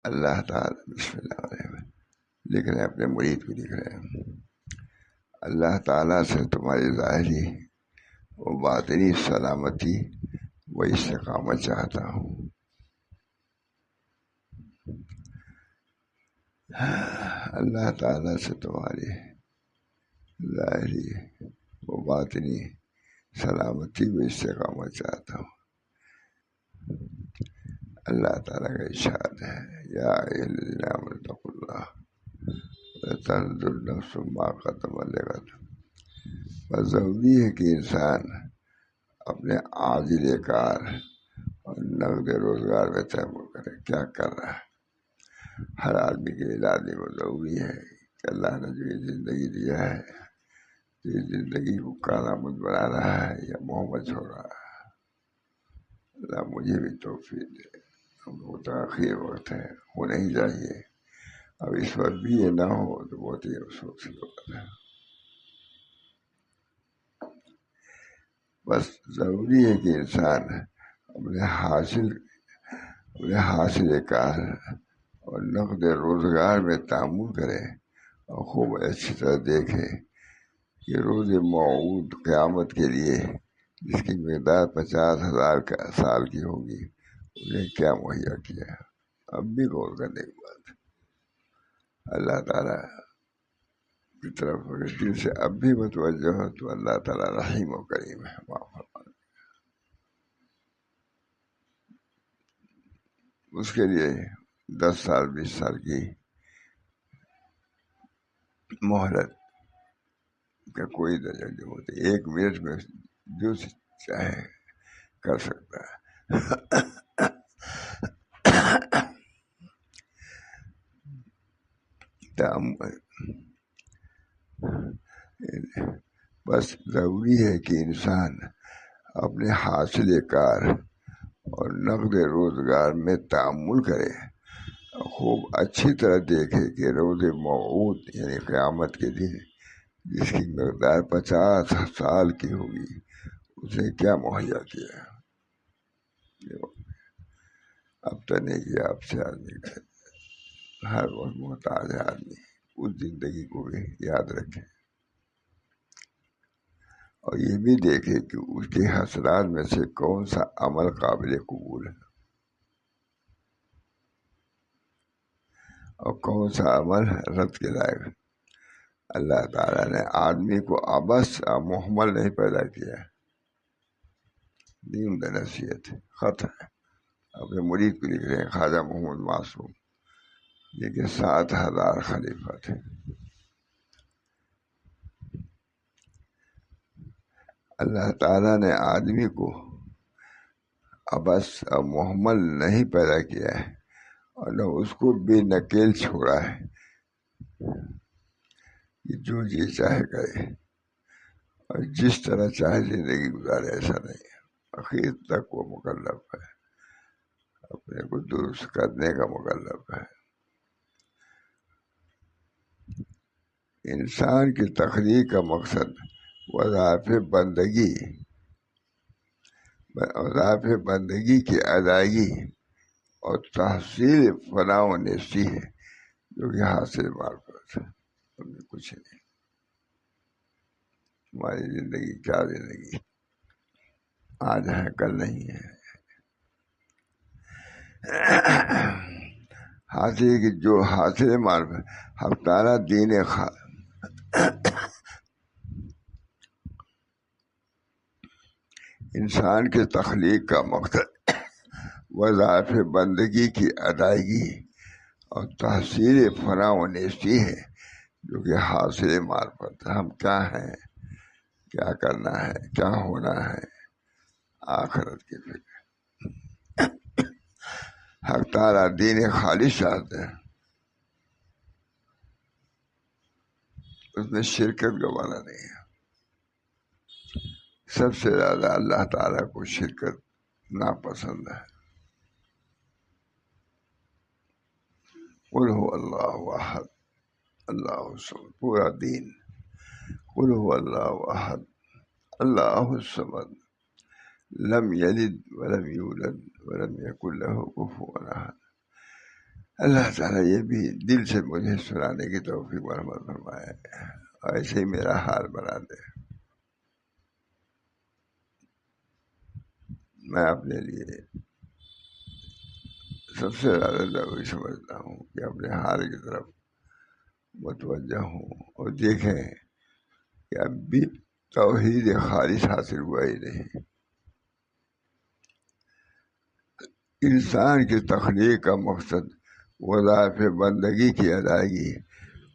اللہ تعالیٰ بسم اللہ الرحمن الرحیم لکھ رہے ہیں، اپنے مرید کو لکھ رہے ہیں، اللہ تعالیٰ سے تمہاری ظاہری و باطنی سلامتی و استقامت چاہتا ہوں۔ اللہ تعالیٰ سے تمہاری ظاہری و باطنی سلامتی و استقامت چاہتا ہوں۔ اللہ تعالیٰ کا ارشاد ہے، یا ایھا الذین آمنوا اتقوا اللہ ولتنظر نفس ما قدمت لغد۔ بس ضروری ہے کہ انسان اپنے عاجل کار اور نقد روزگار میں تیمم کرے، کیا کر رہا ہے۔ ہر آدمی کے لیے لازم و ضروری ہے کہ اللہ نے جو یہ زندگی دیا ہے، یہ زندگی کو کارآمد بنا رہا ہے یا محمد چھوڑ رہا ہے۔ اللہ مجھے بھی توفیق دے۔ اب تاخیر وقت ہے، ہونا ہی چاہیے، اب اس وقت بھی یہ نہ ہو تو بہت ہی افسوس کی بات ہے۔ بس ضروری ہے کہ انسان اپنے حاصل کار اور نقد روزگار میں تعامل کرے اور خوب اچھی طرح دیکھے کہ روز موعود قیامت کے لیے جس کی مقدار 50,000 سال کی ہوگی، انہیں کیا مہیا کیا ہے۔ اب بھی غور کرنے کی بات ہے۔ اللہ تعالیٰ کی طرف اگر دل سے اب بھی متوجہ ہو تو اللہ تعالیٰ رحیم و کریم ہے، معاف فرمانے۔ اس کے لیے 10 سال 20 سال کی مہلت کا کوئی درجہ نہیں ہوتی، 1 منٹ میں جو چاہے کر سکتا ہے۔ بس ضروری ہے کہ انسان اپنے حاصل کار اور نقد روزگار میں تعامل کرے، خوب اچھی طرح دیکھے کہ روز موعود یعنی قیامت کے دن جس کی مقدار 50 سال کی ہوگی، اسے کیا مہیا کیا ہے۔ اب تو نہیں کیا، اب سے آدمی کا ہر وقت محتاج ہے آدمی، اس زندگی کو بھی یاد رکھے اور یہ بھی دیکھے کہ اس کے حسرات میں سے کون سا عمل قابل قبول ہے اور کون سا عمل رد کے لائق ہے۔ اللہ تعالیٰ نے آدمی کو عبث اور محمل نہیں پیدا کیا ہے۔ دین نصیحت خط ہے، اپنے مرید کو لکھ رہے ہیں، خواجہ محمد معصوم، یہ کہ 7,000 خلیفہ تھے۔ اللہ تعالیٰ نے آدمی کو عبث اور محمل نہیں پیدا کیا ہے اور نہ اس کو بے نکیل چھوڑا ہے کہ جو جی چاہے کرے اور جس طرح چاہے زندگی گزارے، ایسا نہیں ہے۔ آخر تک وہ مکلف ہے، اپنے کو درست کرنے کا مکلف ہے۔ انسان کی تخلیق کا مقصد وظائف بندگی کی ادائیگی اور تحصیل فنا و نیستی ہے، جو کہ حاصل معرفت ہے، کچھ نہیں۔ ہماری زندگی کیا زندگی، آج ہے کل نہیں ہے۔ حاصل کی جو حاصل معرفت حق تعالیٰ دین انسان کے تخلیق کا مقصد وظائف بندگی کی ادائیگی اور تحصیل فنا و نیستی ہے، جو کہ حاصل معرفت۔ ہم کیا ہیں، کیا کرنا ہے، کیا ہونا ہے، آخرت کی فکر۔ حق تعالیٰ دین خالص چاہتے ہیں، اس میں شرکت گوارا نہیں ہے۔ سب سے زیادہ اللہ تعالیٰ کو شرکت ناپسند ہے۔ قل هو اللہ احد اللہ الصمد، پورا دین قل هو اللہ احد اللہ الصمد لم یلد ولم یولد ولم یکن له کفوا احد۔ اللہ تعالیٰ یہ بھی دل سے مجھے سنانے کی توفیق مرحمت فرمائے، ایسے ہی میرا حال بنا دے۔ میں اپنے لیے سب سے زیادہ ضروری سمجھتا ہوں کہ اپنے حال کی طرف متوجہ ہوں اور دیکھیں کہ اب بھی توحید خالص حاصل ہوا ہی نہیں۔ انسان کی تخلیق کا مقصد وظائف بندگی کی ادائیگی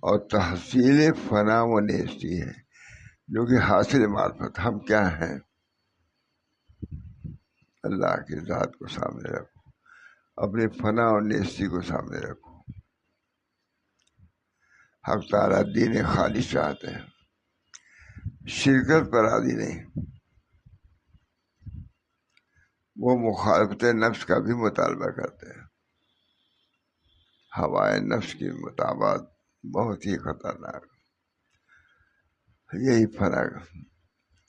اور تحصیل فنا و نیستی ہے، جو کہ حاصل معرفت۔ ہم کیا ہیں؟ اللہ کی ذات کو سامنے رکھو، اپنے فنا و نیستی کو سامنے رکھو۔ حق تعالیٰ دین خالص چاہتے ہیں، شرکت پر راضی نہیں۔ وہ مخالفت نفس کا بھی مطالبہ کرتے ہیں۔ ہوائے نفس کی مطابقت بہت ہی خطرناک، یہی فنا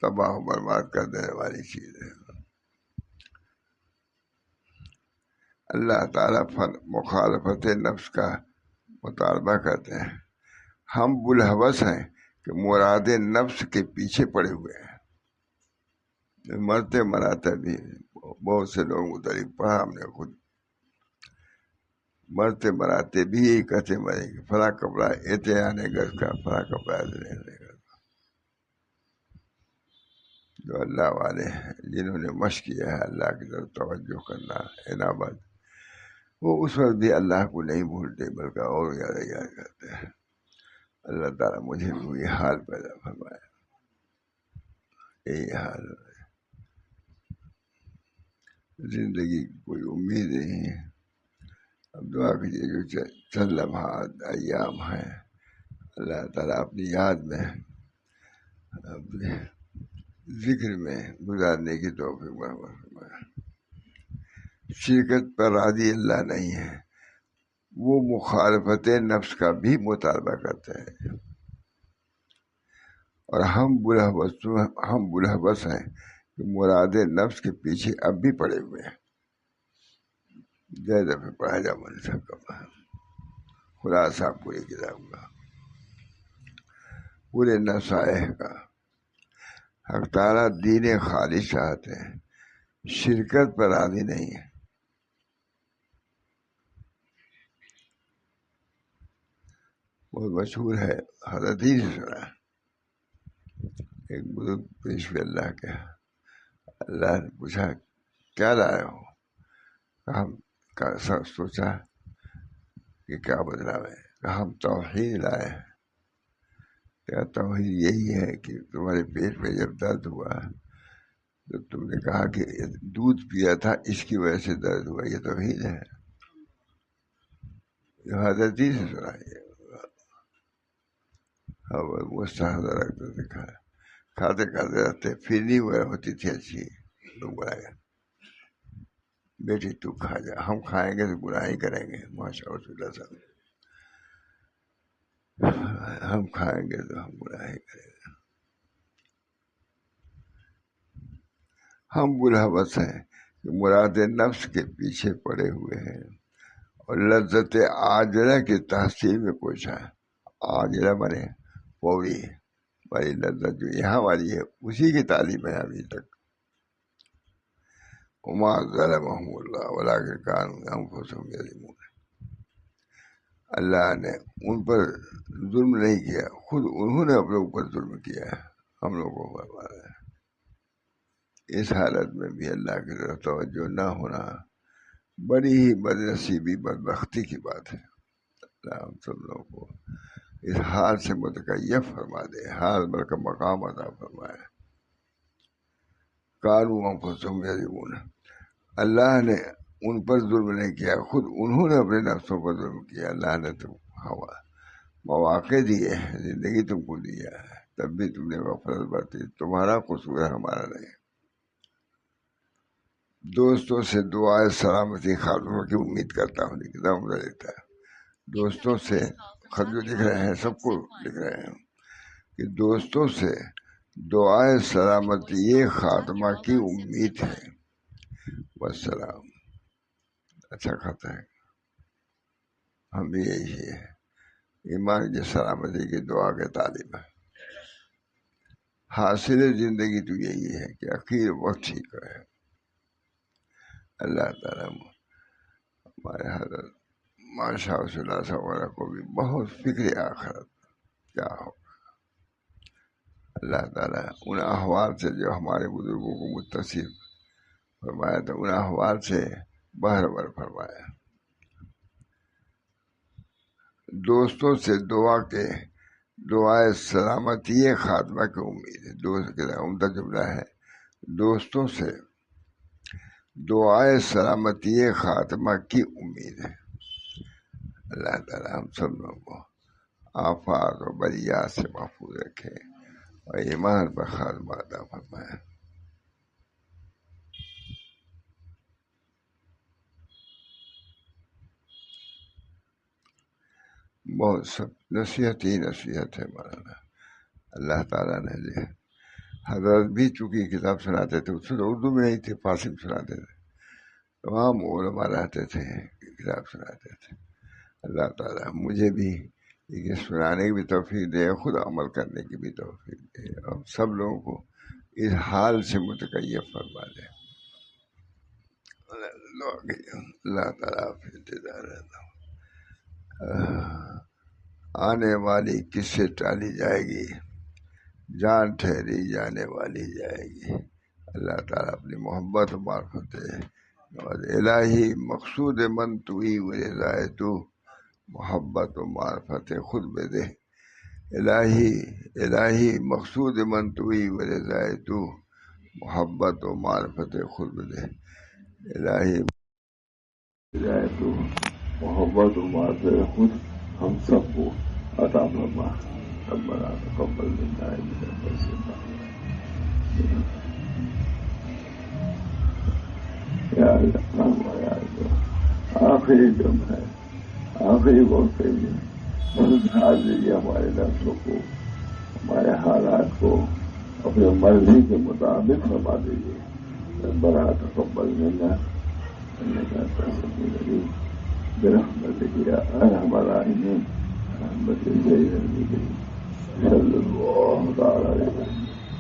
تباہ و برباد کر دینے والی چیز ہے۔ اللہ تعالیٰ مخالفت نفس کا مطالبہ کرتے ہیں۔ ہم بلحوث ہیں کہ مراد نفس کے پیچھے پڑے ہوئے ہیں، مرتے مراتے بھی بہت سے لوگ متعلق پڑھا ہم نے خود، مرتے مراتے بھی یہی کہتے مرے گے، فلاں کپڑا ایتے آنے گز کا، فلاں کپڑا ایتے آنے گز کا۔ جو اللہ والے ہیں، جنہوں نے مشق کیا ہے اللہ کی طرف توجہ کرنا، عنابت، وہ اس وقت بھی اللہ کو نہیں بھولتے بلکہ اور زیادہ یاد کرتے ہیں۔ اللہ تعالیٰ مجھے بھی یہ حال پیدا فرمایا، یہی حال ہے۔ زندگی کی کوئی امید نہیں ہے۔ اب دعا کیجیے جو چند لمحات ایام ہیں اللہ تعالیٰ اپنی یاد میں، اپنے ذکر میں گزارنے کی توفیق مرحمت فرمائے۔ شرکت پر راضی اللہ نہیں ہے، وہ مخالفت نفس کا بھی مطالبہ کرتے ہیں، اور ہم بلحوث ہیں کہ مراد نفس کے پیچھے اب بھی پڑے ہوئے ہیں۔ جیسے دفعہ پڑھا جا من سب کا خلاصہ پوری کتاب کا، پورے نصائح کا۔ حق تعالیٰ دین خالص چاہتے ہیں، شرکت پر راضی نہیں ہے۔ بہت مشہور ہے، حضرت ہی سے سنا ہے، ایک بزرگ پیشوے اللہ کے، اللہ نے پوچھا کیا لائے ہو؟ ہم سوچا کہ کیا بدلا ہے، ہم توحید لائے ہیں۔ کیا توحید یہی ہے کہ تمہارے پیٹ میں جب درد ہوا تو تم نے کہا کہ دودھ پیا تھا اس کی وجہ سے درد ہوا، یہ توحید ہے؟ یہ حضرت ہی سے سنا ہے۔ مستحضر رکھتے تھے، کھاتے کھاتے رہتے، پھر نہیں وغیرہ ہوتی تھی اچھی، لوگ بنایا بیٹی تو کھا جا، ہم کھائیں گے تو گناہ ہی کریں گے، ماشاء اللہ صاحب، ہم کھائیں گے تو ہم گناہ ہی کریں گے۔ ہم بلحوث ہیں کہ مراد نفس کے پیچھے پڑے ہوئے ہیں اور لذت عاجلہ کی تحصیل میں کوشاں ہے۔ عاجلہ بنے فوری والی لذت جو یہاں والی ہے اسی کی تعلیم ہے ابھی تک۔ وما ظلمهم اللہ ولکن کانوا انفسهم یظلمون۔ اللہ نے ان پر ظلم نہیں کیا، خود انہوں نے اپنے اوپر ظلم کیا ہے، ہم لوگوں کو مارا ہے۔ اس حالت میں بھی اللہ کی طرف توجہ نہ ہونا بڑی ہی بدنصیبی، بدبختی کی بات ہے۔ اللہ ہم سب لوگوں کو اس حال سے متکیف فرما دے، حال بلکہ مقام عطا فرمائے۔ کانوا انفسهم یظلمون، اللہ نے ان پر ظلم نہیں کیا، خود انہوں نے اپنے نفسوں پر ظلم کیا۔ اللہ نے تم مواقع دیے ہیں، زندگی تم کو دیا ہے، تب بھی تم نے غفلت برتی، تمہارا قصور ہے، ہمارا نہیں۔ دوستوں سے دعائے سلامتی خاتمہ کی امید کرتا ہوں، کتنا عمدہ لیتا ہے۔ دوستوں سے خط جو لکھ رہے ہیں، سب کو لکھ رہے ہیں کہ دوستوں سے دعائے سلامتی خاتمہ کی امید ہے۔ والسلام۔ اچھا کھاتا ہے۔ ہم بھی یہی ہے، ایمان کی سلامتی کی دعا کے طالب ہے۔ حاصل زندگی تو یہی ہے کہ آخر وقت ٹھیک ہے۔ اللہ تعالیٰ ہمارے حضرت ماشاء اللہ صلی اللہ علیہ وسلم کو بھی بہت فکر آخرت کیا ہوگا۔ اللہ تعالیٰ ان احوال سے جو ہمارے بزرگوں کو متصف فرمایا تھا، ان احوال سے بہرور فرمایا۔ دوستوں سے دعائے سلامتی خاتمہ کی امید ہے۔ دوست کے عمدہ جملہ ہے، دوستوں سے دعائے سلامتی خاتمہ کی امید ہے۔ اللہ تعالیٰ ہم سب لوگوں کو آفات و بلیات سے محفوظ رکھے اور ایمان پر خاتمہ عطا فرمائے۔ بہت سب نصیحت ہی نصیحت ہے مولانا۔ اللہ تعالیٰ نے حضرت بھی چونکہ کتاب سناتے تھے، اس میں اردو میں نہیں تھے، فارسی میں سناتے تھے، تمام علماء رہتے تھے کتاب سناتے تھے۔ اللہ تعالیٰ مجھے بھی یہ سنانے کی بھی توفیق دے، خود عمل کرنے کی بھی توفیق دے، اور سب لوگوں کو اس حال سے متکیف فرما دے۔ اللہ تعالیٰ انتظار رہتا ہوں۔ آنے والی کس سے ٹالی جائے گی، جان ٹھہری جانے والی جائے گی۔ اللہ تعالیٰ اپنی محبت و معرفت الہی مقصود من توئی و رضائے تو، محبت و معرفت خود بے دے۔ الہی مقصود من توئی و رضائے تو، محبت و معرفت خود بے دے۔ الہی رضائے تو، محبت و معرفت خود ہم سب کو عطا فرما۔ ربنا تقبل منا انك انت السميع العليم۔ یا اللہ یا اللہ، آخری دم ہے، آخری وقت ہے، بہت دیجیے ہمارے نسلوں کو، ہمارے حالات کو اپنے مرضی کے مطابق فرما دیجیے۔ ربنا تقبل منا انك انت السميع العليم برحمتك يا ارحم الراحمين، رحمتك سيد المؤمنين صلی اللہ تعالی علیہ وسلم۔